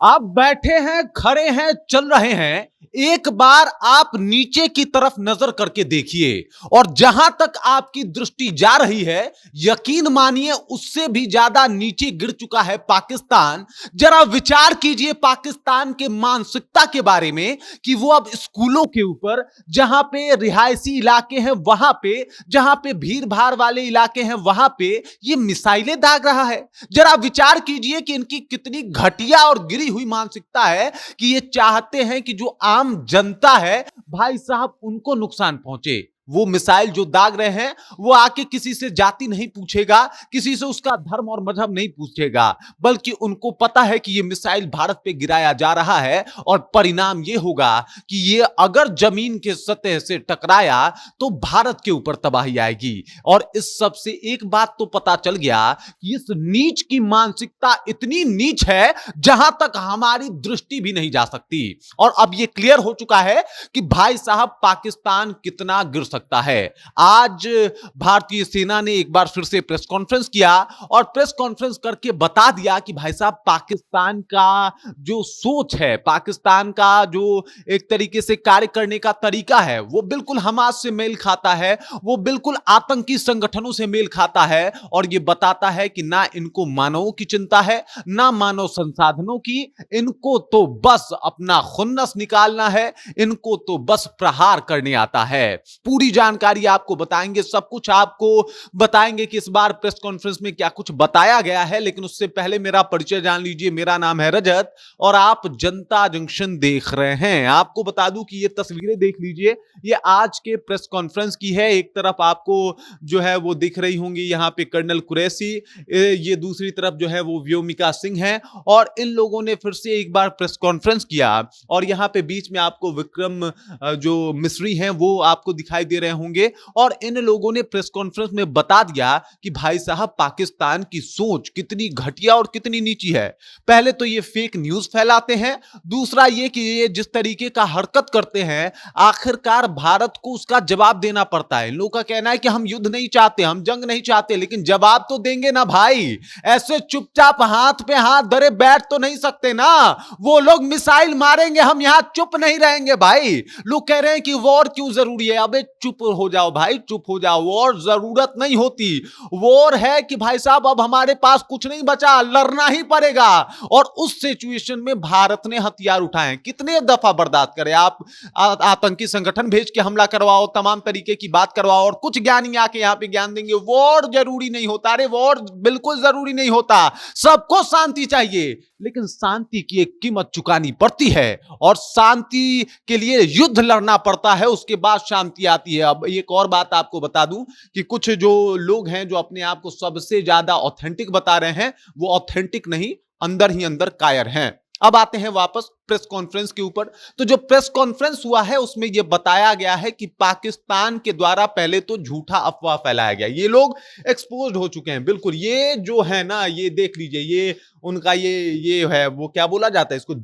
आप बैठे हैं, खड़े हैं, चल रहे हैं, एक बार आप नीचे की तरफ नजर करके देखिए और जहां तक आपकी दृष्टि जा रही है, यकीन मानिए उससे भी ज्यादा नीचे गिर चुका है पाकिस्तान। जरा विचार कीजिए पाकिस्तान के मानसिकता के बारे में कि वो अब स्कूलों के ऊपर, जहां पे रिहायशी इलाके हैं वहां पे, जहां पे भीड़ भाड़ वाले इलाके हैं वहां पे ये मिसाइलें दाग रहा है। जरा विचार कीजिए कि इनकी कितनी घटिया और गिरी हुई मानसिकता है कि ये चाहते हैं कि जो आम जनता है भाई साहब उनको नुकसान पहुंचे। वो मिसाइल जो दाग रहे हैं वो आके किसी से जाति नहीं पूछेगा, किसी से उसका धर्म और मजहब नहीं पूछेगा, बल्कि उनको पता है कि ये मिसाइल भारत पे गिराया जा रहा है और परिणाम ये होगा कि ये अगर जमीन के सतह से टकराया तो भारत के ऊपर तबाही आएगी। और इस सब से एक बात तो पता चल गया कि इस नीच की मानसिकता इतनी नीच है जहां तक हमारी दृष्टि भी नहीं जा सकती। और अब यह क्लियर हो चुका है कि भाई साहब पाकिस्तान कितना गिर सकता है। आज भारतीय सेना ने एक बार फिर से प्रेस कॉन्फ्रेंस किया और प्रेस कॉन्फ्रेंस करके बता दिया कि भाई साहब पाकिस्तान का जो सोच है, पाकिस्तान का जो एक तरीके से कार्य करने का तरीका है वो बिल्कुल हमास से मेल खाता है, वो बिल्कुल आतंकी संगठनों से मेल खाता है। और ये बताता है कि ना इनको मानवों की चिंता है, ना मानव संसाधनों की, इनको तो बस अपना खुन्नस निकालना है, इनको तो बस प्रहार करने आता है। पूरी जानकारी आपको बताएंगे, सब कुछ आपको बताएंगे कि इस बार प्रेस कॉन्फ्रेंस में क्या कुछ बताया गया है। लेकिन उससे पहले मेरा परिचय जान लीजिए। मेरा नाम है रजत और आप जनता जंक्शन देख रहे हैं। आपको बता दूं कि ये तस्वीरें देख लीजिए, ये आज के प्रेस कॉन्फ्रेंस की है। एक तरफ आपको जो है वो दिख रही होंगी यहाँ पे कर्नल कुरैशी, ये दूसरी तरफ जो है वो व्योमिका सिंह है। और इन लोगों ने फिर से एक बार प्रेस कॉन्फ्रेंस किया और यहाँ पे बीच में आपको विक्रम जो मिस्री हैं वो आपको दिखाई दे रहे होंगे। और इन लोगों ने प्रेस कॉन्फ्रेंस में बता दिया कि भाई साहब पाकिस्तान की सोच कितनी घटिया और कितनी नीची है। पहले तो ये फेक न्यूज फैलाते हैं, दूसरा ये कि ये जिस तरीके का हरकत करते हैं आखिरकार भारत को उसका जवाब देना पड़ता है। इन लोगों का कहना है कि हम युद्ध नहीं चाहते, हम जंग नहीं चाहते, लेकिन जवाब तो देंगे ना भाई। ऐसे चुपचाप हाथ पे हाथ धरे बैठ तो नहीं सकते ना। वो लोग मिसाइल मारेंगे, हम यहां चुप नहीं रहेंगे भाई। लोग कह रहे हैं कि वॉर क्यों जरूरी है। अबे चुप हो जाओ भाई, चुप हो जाओ। वॉर जरूरत नहीं होती। वॉर है कि भाई साहब अब हमारे पास कुछ नहीं बचा, लड़ना ही पड़ेगा। और उस सिचुएशन में भारत ने हथियार उठाए। कितने दफा बर्दाश्त करें आप? आतंकी संगठन भेज के हमला करवाओ, तमाम तरीके की बात करवाओ और कुछ ज्ञानी आके यहां पे ज्ञान देंगे वॉर जरूरी नहीं होता। अरे वॉर बिल्कुल जरूरी नहीं होता, सबको शांति चाहिए, लेकिन शांति की एक कीमत चुकानी पड़ती है और शांति के लिए युद्ध लड़ना पड़ता है, उसके बाद शांति आती है। अब एक और बात आपको बता दूं कि कुछ जो लोग हैं जो अपने आप को सबसे ज्यादा ऑथेंटिक बता रहे हैं, वो ऑथेंटिक नहीं, अंदर ही अंदर कायर हैं। अब आते हैं वापस प्रेस कॉन्फ्रेंस के ऊपर। तो जो प्रेस कॉन्फ्रेंस हुआ है उसमें यह बताया गया है कि पाकिस्तान के द्वारा पहले तो झूठा अफवाह फैलाया गया। ये लोग एक्सपोज्ड हो चुके हैं बिल्कुल। ये जो है ना, ये देख लीजिए, ये उनका ये है, वो क्या बोला जाता है इसको,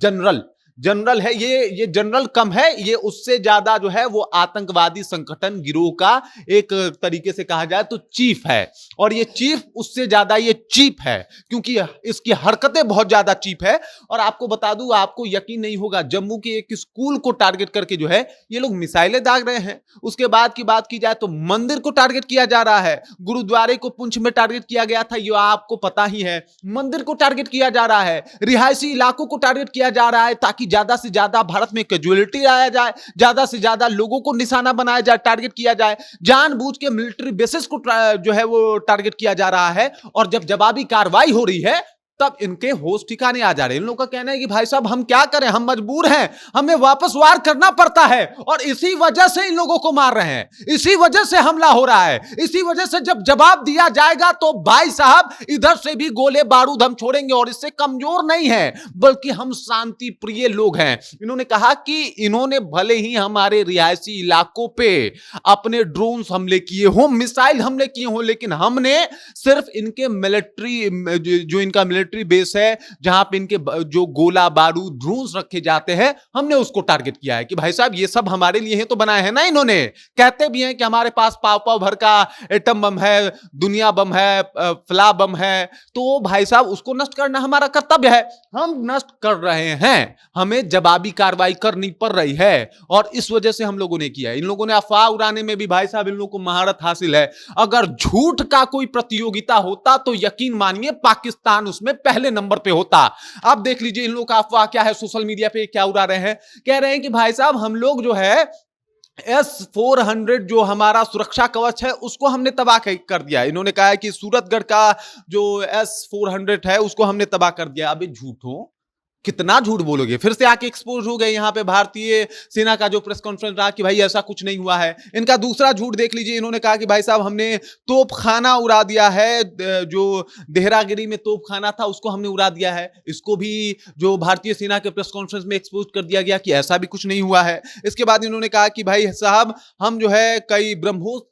जनरल है। ये जनरल कम है, ये उससे ज्यादा जो है वो आतंकवादी संगठन गिरोह का एक तरीके से कहा जाए तो चीफ है। और ये चीफ उससे ज्यादा ये चीप है, क्योंकि इसकी हरकतें बहुत ज्यादा चीप है। और आपको बता दूं, आपको यकीन नहीं होगा, जम्मू के एक स्कूल को टारगेट करके जो है ये लोग मिसाइलें दाग रहे हैं। उसके बाद की बात की जाए तो मंदिर को टारगेट किया जा रहा है। गुरुद्वारे को पुंछ में टारगेट किया गया था, ये आपको पता ही है। मंदिर को टारगेट किया जा रहा है, रिहायशी इलाकों को टारगेट किया जा रहा है, ताकि ज्यादा से ज्यादा भारत में कैजुअलिटी आया जाए, ज्यादा से ज्यादा लोगों को निशाना बनाया जाए, टारगेट किया जाए। जानबूझ के मिलिट्री बेसिस को जो है वो टारगेट किया जा रहा है। और जब जवाबी कार्रवाई हो रही है तब इनके होश ठिकाने आ जा रहे हैं। इन लोगों का कहना है कि भाई साहब हम क्या करें, हम मजबूर हैं, हमें वापस वार करना पड़ता है और इसी वजह से इन लोगों को मार रहे हैं, इसी वजह से हमला हो रहा है, इसी वजह से जब जवाब दिया जाएगा तो भाई साहब इधर से भी गोले बारूद हम छोड़ेंगे। और इससे कमजोर नहीं है, बल्कि हम शांति प्रिय लोग हैं। इन्होंने कहा कि इन्होंने भले ही हमारे रिहायशी इलाकों पे अपने ड्रोन हमले किए हों, मिसाइल हमले किए हों, लेकिन हमने सिर्फ इनके मिलिट्री जो इनका मिलिट्री बेस है जहां पे इनके जो गोला बारूद ड्रोन्स रखे जाते हैं, हमने उसको टारगेट किया है कि भाई साहब ये सब हमारे लिए है तो बनाए हैं ना इन्होंने। कहते भी हैं कि हमारे पास पाव पाव भर का एटम बम है, दुनिया बम है, फला बम है, तो भाई साहब उसको नष्ट करना हमारा कर्तव्य है, हम नष्ट कर रहे हैं, हमें जवाबी कार्रवाई करनी पड़ रही है और इस वजह से हम लोगों ने किया है। इन लोगों ने अफवाह उड़ाने में भी भाई साहब इन लोगों को महारत हासिल है। अगर झूठ का कोई प्रतियोगिता होता तो यकीन मानिए पाकिस्तान उसमें पहले नंबर पे होता। अब देख लीजिए इन लोगों का अफवाह क्या है, सोशल मीडिया पे क्या उड़ा रहे हैं, कह रहे हैं कि भाई साहब हम लोग जो है S-400 जो हमारा सुरक्षा कवच है उसको हमने तबाह कर दिया। इन्होंने कहा है कि सूरतगढ़ का जो S-400 है उसको हमने तबाह कर दिया। अबे झूठो, कितना झूठ बोलोगे। फिर से आके एक्सपोज हो गए यहां पे भारतीय सेना का जो प्रेस कॉन्फ्रेंस रहा कि भाई ऐसा कुछ नहीं हुआ है। इनका दूसरा झूठ देख लीजिए, इन्होंने कहा कि भाई साहब हमने तोपखाना उड़ा दिया है, जो देहरागिरी में तोपखाना था उसको हमने उड़ा दिया है। इसको भी जो भारतीय सेना के प्रेस कॉन्फ्रेंस में एक्सपोज कर दिया गया कि ऐसा भी कुछ नहीं हुआ है। इसके बाद इन्होंने कहा कि भाई साहब हम जो है कई ब्रह्मोस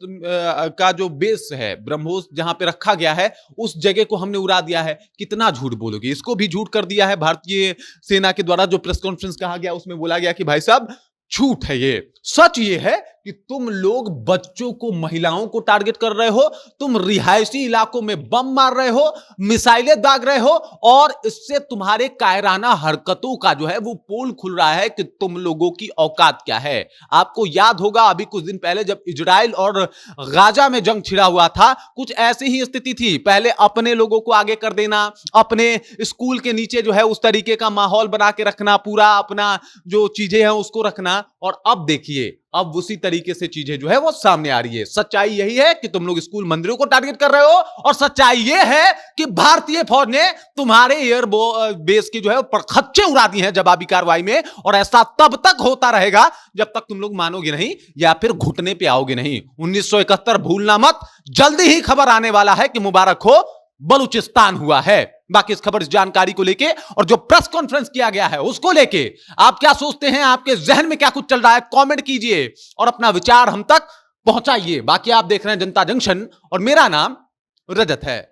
का जो बेस है, ब्रह्मोस जहां पे रखा गया है उस जगह को हमने उड़ा दिया है। कितना झूठ बोलोगे। इसको भी झूठ कर दिया है भारतीय सेना के द्वारा जो प्रेस कॉन्फ्रेंस कहा गया उसमें बोला गया कि भाई साहब झूठ है ये। सच ये है कि तुम लोग बच्चों को, महिलाओं को टारगेट कर रहे हो, तुम रिहायशी इलाकों में बम मार रहे हो, मिसाइलें दाग रहे हो और इससे तुम्हारे कायराना हरकतों का जो है वो पोल खुल रहा है कि तुम लोगों की औकात क्या है। आपको याद होगा अभी कुछ दिन पहले जब इजराइल और गाजा में जंग छिड़ा हुआ था, कुछ ऐसी ही स्थिति थी। पहले अपने लोगों को आगे कर देना, अपने स्कूल के नीचे जो है उस तरीके का माहौल बना के रखना, पूरा अपना जो चीजें हैं उसको रखना, और अब देखिए अब उसी तरीके से चीजें जो है वो सामने आ रही है। सच्चाई यही है कि तुम लोग स्कूल मंदिरों को टारगेट कर रहे हो और सच्चाई यह है कि भारतीय फौज ने तुम्हारे एयर बेस की जो है परखच्चे उड़ा दी हैं जवाबी कार्रवाई में, और ऐसा तब तक होता रहेगा जब तक तुम लोग मानोगे नहीं या फिर घुटने पे आओगे नहीं। 1971 भूलना मत, जल्दी ही खबर आने वाला है कि मुबारक हो बलूचिस्तान हुआ है। बाकी इस खबर, इस जानकारी को लेके और जो प्रेस कॉन्फ्रेंस किया गया है उसको लेके आप क्या सोचते हैं, आपके जहन में क्या कुछ चल रहा है, कमेंट कीजिए और अपना विचार हम तक पहुंचाइए। बाकी आप देख रहे हैं जनता जंक्शन और मेरा नाम रजत है।